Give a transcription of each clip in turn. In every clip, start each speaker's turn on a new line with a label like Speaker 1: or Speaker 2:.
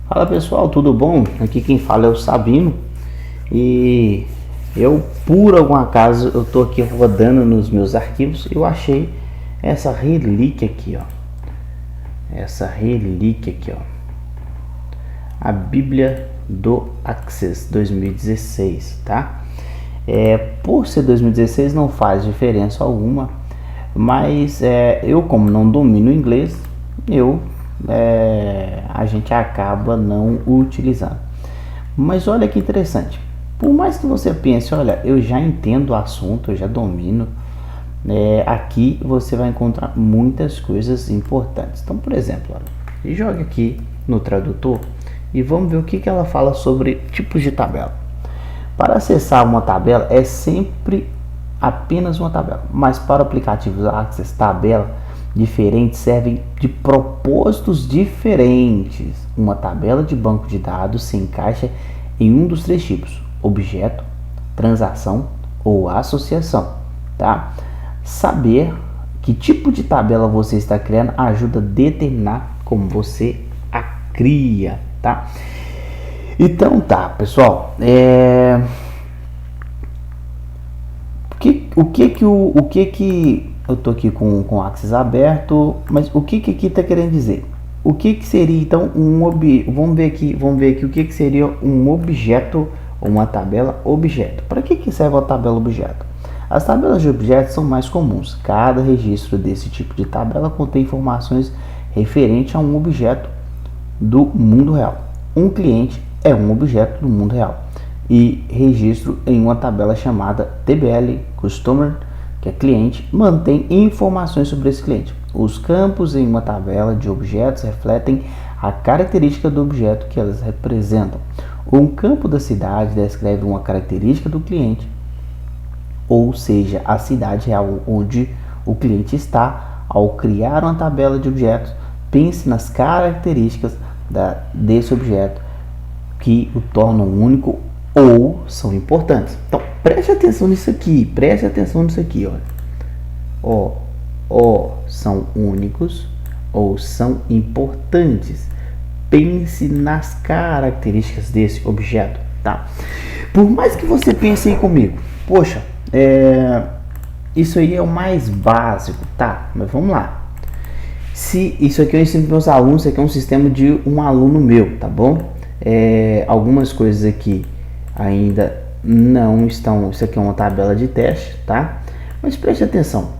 Speaker 1: Fala pessoal, tudo bom? Aqui quem fala é o Sabino e eu, por algum acaso, eu tô aqui rodando nos meus arquivos e eu achei essa relíquia aqui, ó. A Bíblia do Access 2016, tá? Por ser 2016 não faz diferença alguma, mas eu como não domino inglês, a gente acaba não utilizando. Mas olha que interessante, por mais que você pense, olha, eu já entendo o assunto, eu já domino, aqui você vai encontrar muitas coisas importantes. Então, por exemplo, olha, joga aqui no tradutor e vamos ver o que ela fala sobre tipos de tabela. Para acessar uma tabela é sempre apenas uma tabela, mas para aplicativos Access, tabela diferentes servem de propósitos diferentes. Uma tabela de banco de dados se encaixa em um dos três tipos: objeto, transação ou associação, tá? Saber que tipo de tabela você está criando ajuda a determinar como você a cria, tá? Então tá, pessoal, o que eu tô aqui com o Access aberto, mas o que aqui tá querendo dizer? O que seria então vamos ver aqui o que seria um objeto ou uma tabela objeto. Para que serve a tabela objeto? As tabelas de objetos são mais comuns. Cada registro desse tipo de tabela contém informações referentes a um objeto do mundo real. Um cliente é um objeto do mundo real e registro em uma tabela chamada TBL, Customer, que é cliente, mantém informações sobre esse cliente. Os campos em uma tabela de objetos refletem a característica do objeto que elas representam. Um campo da cidade descreve uma característica do cliente, ou seja, a cidade real onde o cliente está. Ao criar uma tabela de objetos, pense nas características desse objeto que o tornam único ou são importantes. Então, preste atenção nisso aqui, olha. São únicos ou são importantes. Pense nas características desse objeto, tá? Por mais que você pense aí comigo, poxa, isso aí é o mais básico, tá? Mas vamos lá. Se isso aqui eu ensino para meus alunos, isso aqui é um sistema de um aluno meu, tá bom? Algumas coisas aqui ainda não estão. Isso aqui é uma tabela de teste, tá? Mas preste atenção.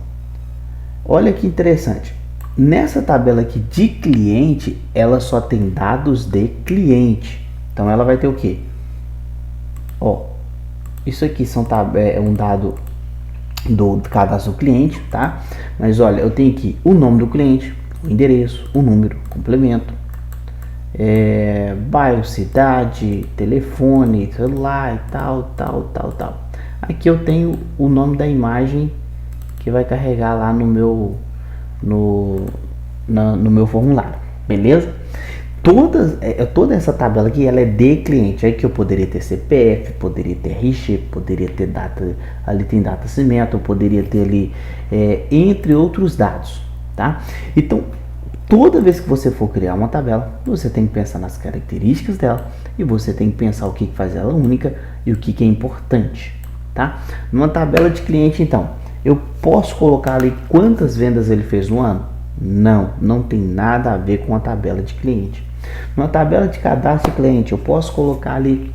Speaker 1: Olha que interessante. Nessa tabela aqui de cliente, ela só tem dados de cliente. Então ela vai ter o quê? Isso aqui é um dado do cadastro do cliente, tá? Mas olha, eu tenho aqui o nome do cliente, o endereço, o número, complemento, bairro, cidade, telefone, celular e tal. Aqui eu tenho o nome da imagem que vai carregar lá no meu formulário, beleza? Toda essa tabela aqui ela é de cliente. Aí que eu poderia ter CPF, poderia ter RG, poderia ter data, ali tem data de nascimento, eu poderia ter ali entre outros dados, tá? Então toda vez que você for criar uma tabela, você tem que pensar nas características dela e você tem que pensar o que faz ela única e o que é importante, tá? Numa tabela de cliente, então, eu posso colocar ali quantas vendas ele fez no ano? Não tem nada a ver com a tabela de cliente. Numa tabela de cadastro de cliente, eu posso colocar ali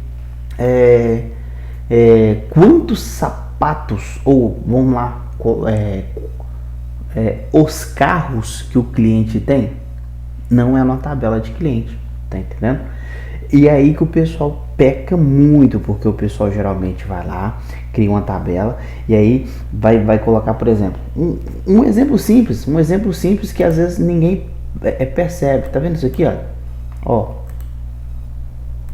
Speaker 1: quantos sapatos, ou vamos lá, os carros que o cliente tem. Não é uma tabela de cliente, tá entendendo? E aí que o pessoal peca muito, porque o pessoal geralmente vai lá, cria uma tabela e aí vai colocar, por exemplo, um exemplo simples que às vezes ninguém percebe. Tá vendo isso aqui, ó?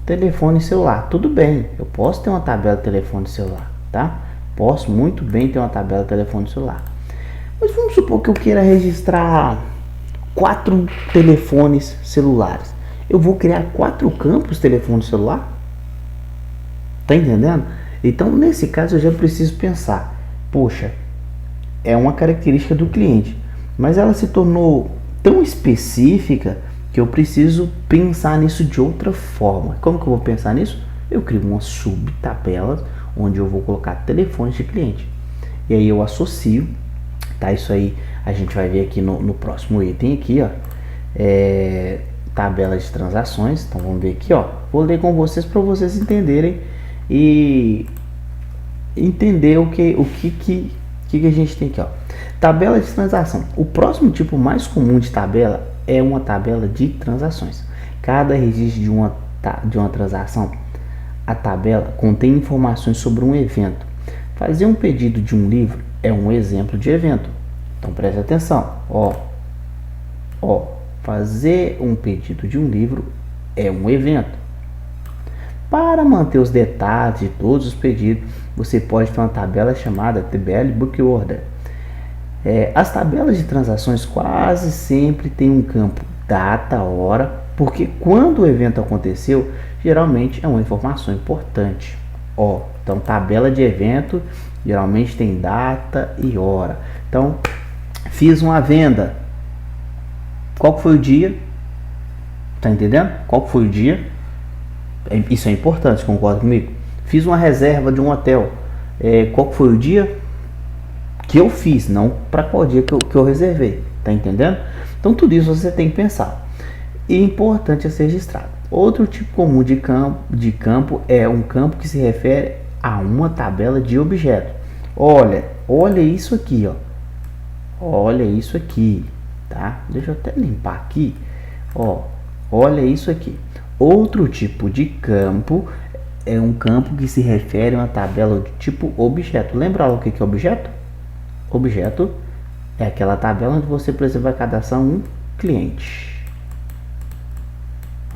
Speaker 1: Telefone celular. Tudo bem, eu posso ter uma tabela de telefone celular, tá? Posso muito bem ter uma tabela de telefone celular. Mas vamos supor que eu queira registrar 4 telefones celulares. Eu vou criar 4 campos de telefone celular? Tá entendendo? Então, nesse caso, eu já preciso pensar. Poxa, é uma característica do cliente, mas ela se tornou tão específica que eu preciso pensar nisso de outra forma. Como que eu vou pensar nisso? Eu crio uma subtabela onde eu vou colocar telefones de cliente. E aí eu associo, tá? Isso aí a gente vai ver aqui no próximo item aqui, ó. Tabela de transações. Então vamos ver aqui, ó. Vou ler com vocês para vocês entenderem e entender o que a gente tem aqui, ó. Tabela de transação. O próximo tipo mais comum de tabela é uma tabela de transações. Cada registro de uma transação, a tabela contém informações sobre um evento. Fazer um pedido de um livro é um exemplo de evento. Então preste atenção, ó. Fazer um pedido de um livro é um evento. Para manter os detalhes de todos os pedidos, você pode ter uma tabela chamada TBL Book Order. As tabelas de transações quase sempre têm um campo data, hora, porque quando o evento aconteceu, geralmente é uma informação importante. Então tabela de evento geralmente tem data e hora. Então, fiz uma venda. Qual foi o dia? Tá entendendo? Qual foi o dia? Isso é importante, concorda comigo? Fiz uma reserva de um hotel. Qual foi o dia que eu fiz, não para qual dia que eu reservei, tá entendendo? Então tudo isso você tem que pensar. E importante é ser registrado. Outro tipo comum de campo é um campo que se refere a uma tabela de objeto. Olha isso aqui, ó. Olha isso aqui, tá? Deixa eu até limpar aqui, ó. Olha isso aqui. Outro tipo de campo é um campo que se refere a uma tabela do tipo objeto. Lembra o que é objeto? Objeto é aquela tabela onde você, por exemplo, vai cadastrar um cliente.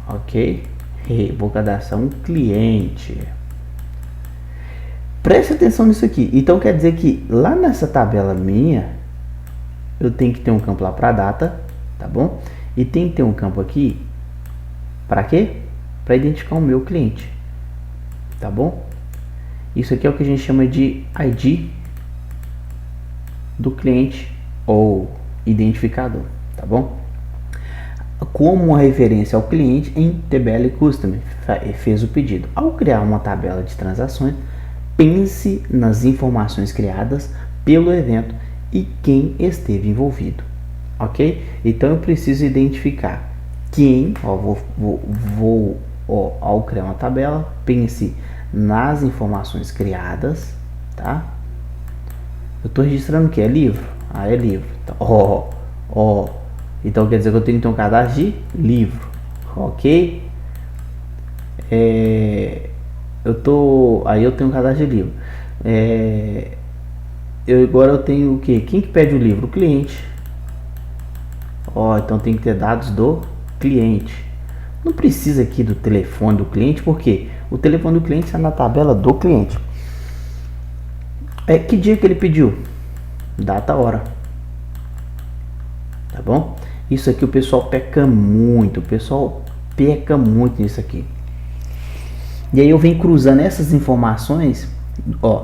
Speaker 1: Ok? Vou cadastrar um cliente. Preste atenção nisso aqui. Então quer dizer que lá nessa tabela minha, eu tenho que ter um campo lá para data, tá bom? E tem que ter um campo aqui para quê? Para identificar o meu cliente, tá bom? Isso aqui é o que a gente chama de ID do cliente ou identificador, tá bom? Como uma referência ao cliente em TBL Customer fez o pedido. Ao criar uma tabela de transações, pense nas informações criadas pelo evento e quem esteve envolvido, ok? Então eu preciso identificar quem, ao criar uma tabela, pense nas informações criadas, tá? Eu estou registrando o que? É livro? É livro. Então, então quer dizer que eu tenho que ter um cadastro de livro, ok? Aí eu tenho um cadastro de livro. Agora eu tenho o que? Quem que pede o livro? O cliente. Então tem que ter dados do cliente. Não precisa aqui do telefone do cliente, porque o telefone do cliente está na tabela do cliente. Que dia que ele pediu? Data, hora. Tá bom? Isso aqui o pessoal peca muito. O pessoal peca muito nisso aqui. E aí eu venho cruzando essas informações.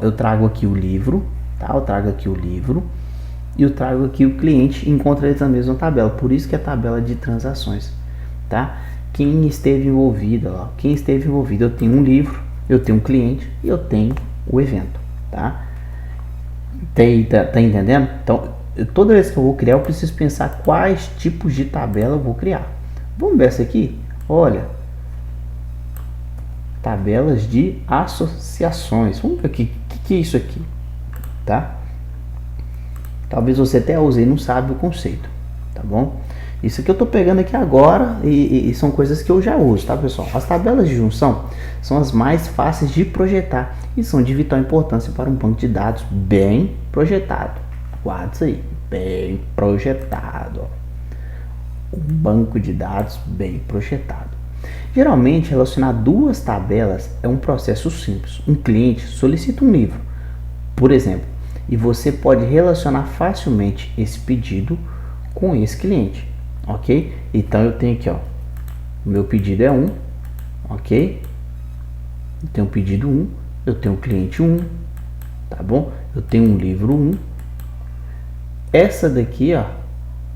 Speaker 1: Eu trago aqui o livro, tá? Eu trago aqui o livro e eu trago aqui o cliente e encontro eles na mesma tabela. Por isso que é a tabela de transações, tá? Quem esteve envolvido, quem esteve envolvido, eu tenho um livro, eu tenho um cliente e eu tenho o evento, tá? Tá entendendo? Então, toda vez que eu vou criar, eu preciso pensar quais tipos de tabela eu vou criar. Vamos ver essa aqui? Olha, tabelas de associações. Vamos ver o que é isso aqui, tá? Talvez você até use e não sabe o conceito, tá bom? Isso aqui eu tô pegando aqui agora e são coisas que eu já uso, tá, pessoal? As tabelas de junção são as mais fáceis de projetar e são de vital importância para um banco de dados bem projetado. Guarda isso aí, bem projetado. Um banco de dados bem projetado. Geralmente, relacionar duas tabelas é um processo simples. Um cliente solicita um livro, por exemplo, e você pode relacionar facilmente esse pedido com esse cliente, ok? Então eu tenho aqui, o meu pedido é 1, ok? Eu tenho um pedido 1, eu tenho um cliente 1, tá bom? Eu tenho um livro 1. Essa daqui,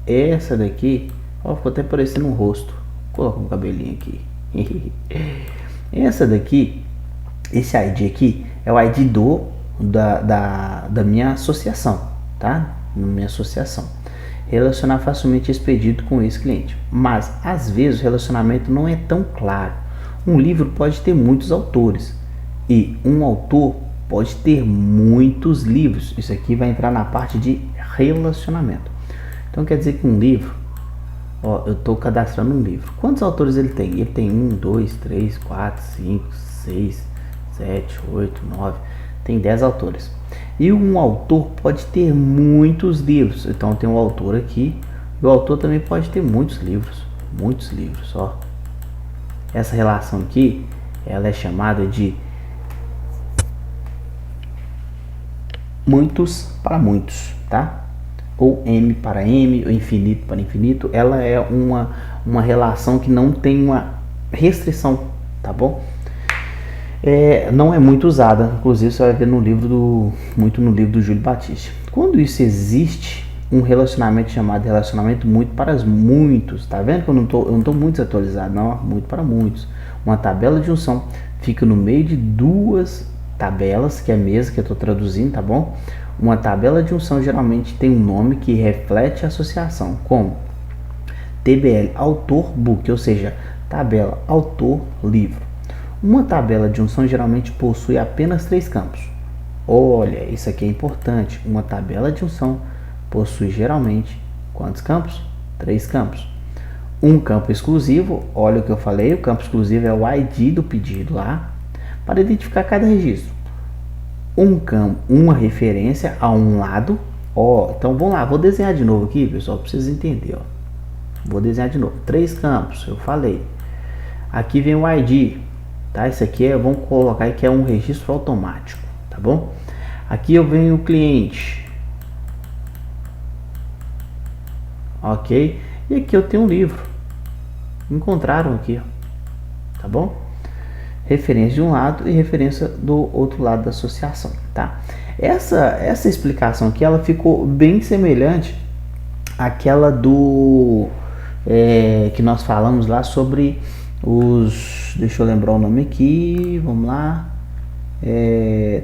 Speaker 1: ficou até parecendo um rosto. colocar um cabelinho aqui. Essa daqui, esse ID aqui é o ID da minha associação, tá? Minha associação. Relacionar facilmente esse pedido com esse cliente. Mas às vezes o relacionamento não é tão claro. Um livro pode ter muitos autores e um autor pode ter muitos livros. Isso aqui vai entrar na parte de relacionamento. Então quer dizer que um livro, ó, eu estou cadastrando um livro. Quantos autores ele tem? Ele tem 1, 2, 3, 4, 5, 6, 7, 8, 9. Tem 10 autores. E um autor pode ter muitos livros. Então tem um autor aqui. E o autor também pode ter muitos livros. Muitos livros, ó. Essa relação aqui, ela é chamada de muitos para muitos, tá? Ou M para M, ou infinito para infinito. Ela é uma relação que não tem uma restrição, tá bom? Não é muito usada, inclusive você vai ver muito no livro do Júlio Batista. Quando isso existe, um relacionamento chamado relacionamento muito para muitos, tá vendo que eu não tô muito atualizado, não, muito para muitos. Uma tabela de junção fica no meio de duas tabelas, que é a mesma que eu estou traduzindo, tá bom? Uma tabela de junção geralmente tem um nome que reflete a associação, como TBL, autor, book, ou seja, tabela, autor, livro. Uma tabela de junção geralmente possui apenas 3 campos. Olha, isso aqui é importante. Uma tabela de junção possui geralmente quantos campos? 3 campos. Um campo exclusivo, olha o que eu falei, o campo exclusivo é o ID do pedido lá, para identificar cada registro. Um campo, uma referência a um lado. Ó, então vamos lá, vou desenhar de novo aqui, pessoal, para vocês entenderem. Vou desenhar de novo. 3 campos, eu falei. Aqui vem o ID. Tá? Isso aqui vamos colocar aí que é um registro automático, tá bom? Aqui eu venho o cliente, ok? E aqui eu tenho um livro, encontraram aqui, ó, tá bom? Referência de um lado e referência do outro lado da associação, tá? Essa explicação aqui, ela ficou bem semelhante àquela que nós falamos lá sobre deixa eu lembrar o nome aqui, vamos lá,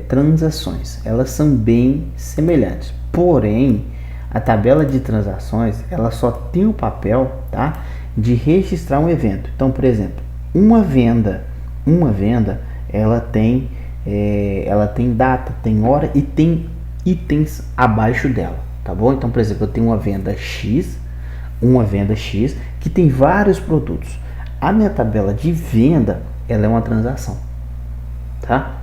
Speaker 1: transações. Elas são bem semelhantes, porém a tabela de transações ela só tem o papel, tá, de registrar um evento. Então, por exemplo, uma venda ela tem data, tem hora e tem itens abaixo dela, tá bom? Então, por exemplo, eu tenho uma venda X que tem vários produtos. A minha tabela de venda, ela é uma transação, tá?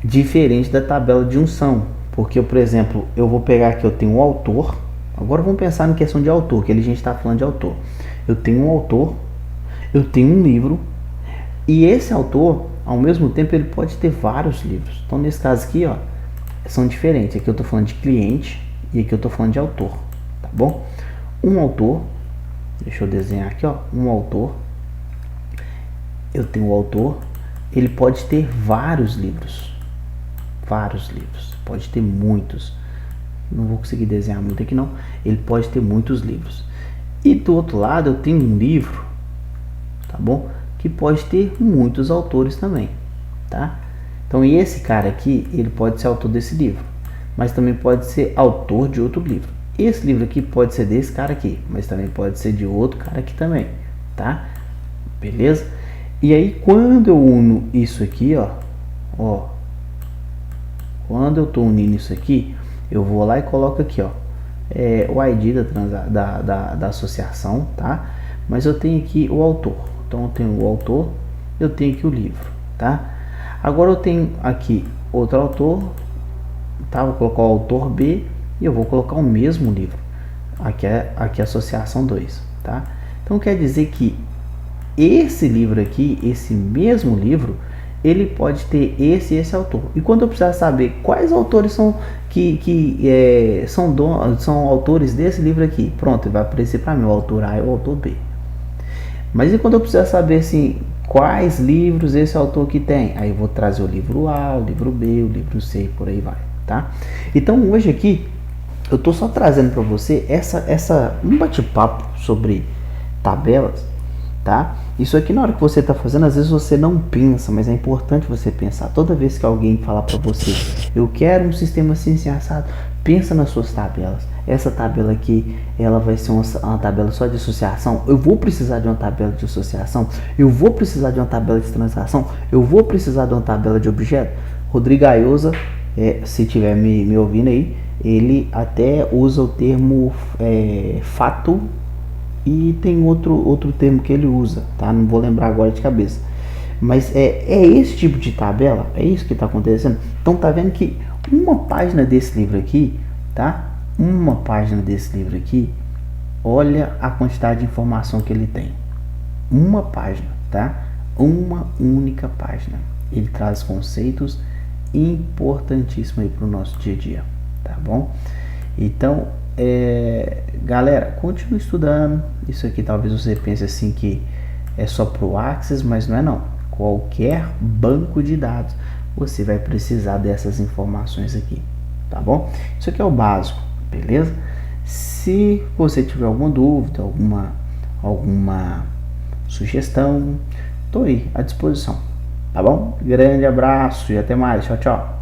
Speaker 1: Diferente da tabela de junção, porque, por exemplo, eu vou pegar aqui, eu tenho um autor, agora vamos pensar em questão de autor, que a gente está falando de autor. Eu tenho um autor, eu tenho um livro, e esse autor, ao mesmo tempo, ele pode ter vários livros. Então, nesse caso aqui, ó, são diferentes. Aqui eu estou falando de cliente e aqui eu estou falando de autor, tá bom? Um autor, deixa eu desenhar aqui, ó, um autor. Eu tenho o autor, ele pode ter vários livros, pode ter muitos, não vou conseguir desenhar muito aqui não, ele pode ter muitos livros. E do outro lado eu tenho um livro, tá bom, que pode ter muitos autores também, tá? Então esse cara aqui, ele pode ser autor desse livro, mas também pode ser autor de outro livro. Esse livro aqui pode ser desse cara aqui, mas também pode ser de outro cara aqui também, tá? Beleza? E aí quando eu uno isso aqui, ó, quando eu estou unindo isso aqui, eu vou lá e coloco aqui, ó, o ID da associação, tá? Mas eu tenho aqui o autor, então eu tenho o autor, eu tenho aqui o livro, tá? Agora eu tenho aqui outro autor, tá? Vou colocar o autor B e eu vou colocar o mesmo livro, aqui é a associação 2, tá? Então quer dizer que esse livro aqui, esse mesmo livro, ele pode ter esse e esse autor. E quando eu precisar saber quais autores são são autores desse livro aqui, pronto, vai aparecer para mim o autor A e o autor B. Mas e quando eu precisar saber assim, quais livros esse autor aqui tem? Aí eu vou trazer o livro A, o livro B, o livro C e por aí vai, tá? Então hoje aqui eu estou só trazendo para você um bate-papo sobre tabelas tá? Isso aqui na hora que você está fazendo, às vezes você não pensa, mas é importante você pensar. Toda vez que alguém falar para você, eu quero um sistema assim assado, pensa nas suas tabelas. Essa tabela aqui, ela vai ser uma tabela só de associação. Eu vou precisar de uma tabela de associação. Eu vou precisar de uma tabela de transação. Eu vou precisar de uma tabela de objeto. Rodrigo Aiosa, se estiver me ouvindo aí, ele até usa o termo fato, e tem outro termo que ele usa, tá? Não vou lembrar agora de cabeça. Mas é esse tipo de tabela, é isso que está acontecendo. Então tá vendo que uma página desse livro aqui, tá? Uma página desse livro aqui, olha a quantidade de informação que ele tem. Uma página, tá? Uma única página. Ele traz conceitos importantíssimos aí para o nosso dia a dia, tá bom? Então, galera, continue estudando. Isso aqui talvez você pense assim que é só para o Axis, mas não é não. Qualquer banco de dados você vai precisar dessas informações aqui, tá bom? Isso aqui é o básico, beleza? Se você tiver alguma dúvida, alguma sugestão, estou aí à disposição, tá bom? Grande abraço e até mais, tchau, tchau.